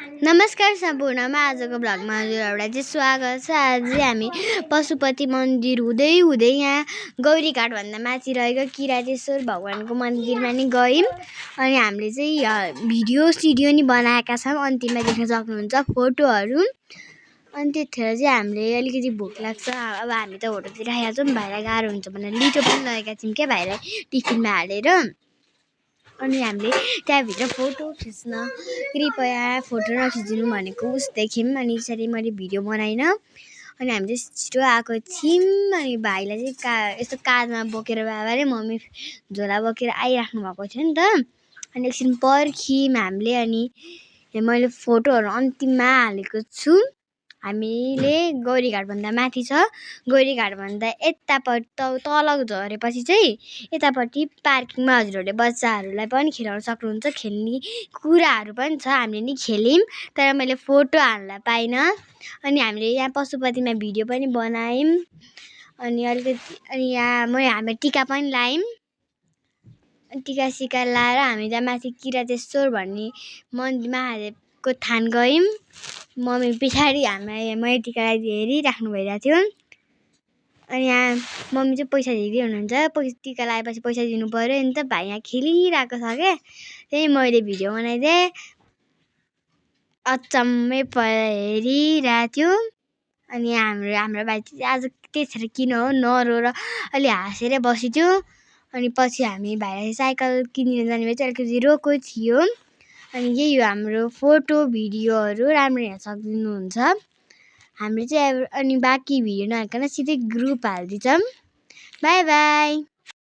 नमस्कार सम्पूर्णमा आजको भ्लगमा हजुरहरूलाई चाहिँ स्वागत छ। आज हामी पशुपति मन्दिर हुँदै यहाँ गौरीघाटभन्दा माथि रहेको किरातेश्वर भगवानको मन्दिरमा नि गयौँ। अनि हामीले चाहिँ भिडियो नि बनाएका छौँ, अन्तिममा देख्न सक्नुहुन्छ फोटोहरू। अनि त्यतिखेर चाहिँ हामीले अलिकति भोक लाग्छ, अब हामी त होटलतिर आएका छौँ, भाइलाई गाह्रो हुन्छ भनेर लिटो पनि लगेका थियौँ क्या भाइलाई टिफिनमा हालेर। अनि हामीले त्यहाँभित्र फोटो खिच्न कृपया फोटो नखिचिदिनु भनेको उस देख्यौँ। अनि यसरी मैले भिडियो बनाइनँ। अनि हामी चाहिँ छिटो आएको थियौँ। अनि भाइलाई चाहिँ यस्तो काँधमा बोकेर बाबाले मम्मी झोला बोकेर आइराख्नु भएको थियो नि त। अनि एकछिन पर्ख्यौँ हामीले। अनि मैले फोटोहरू अन्तिममा हालेको छु। हामीले गौरीघाटभन्दा माथि छ, गौरीघाटभन्दा यतापट्टि तल झरेपछि चाहिँ यतापट्टि पार्किङमा हजुरहरूले बच्चाहरूलाई पनि खेलाउन सक्नुहुन्छ। खेल्ने कुराहरू पनि छ, हामीले नि खेल्यौँ, तर मैले फोटो हाल्न पाइनँ। अनि हामीले यहाँ पशुपतिमा भिडियो पनि बनायौँ। अनि यहाँ हामी टिका पनि लायौँ। टिका सिका लाएर हामी त्यहाँ माथि किरातेश्वर भन्ने मन्दिर महादेवको थान गयौँ। मम्मी पछाडि मैले टिका हेरिराख्नु भइरहेको थियो। अनि यहाँ मम्मी चाहिँ पैसा दिँदै हुनुहुन्छ। टिका लगाएपछि पैसा दिनु पर्यो नि त। भाइ यहाँ खेलिरहेको छ क्या, त्यही मैले भिडियो बनाइदिएँ। अचम्मै हेरिरहेको थियो। अनि हाम्रो भाइ चाहिँ आज त्यतिखेर किन हो नरोएर अलि हाँसेर बसेको थियो। अनि पछि हामी भाइलाई साइकल किनेर जाने भए चाहिँ अलिकति रोएको थियो। अनि यही हो हाम्रो फोटो भिडियोहरू, राम्रो हेर्न सक्नुहुन्छ। हामीले चाहिँ अनि बाँकी भिडियो नहेर्कन सिधै ग्रुप हालिदिन्छौँ। By by.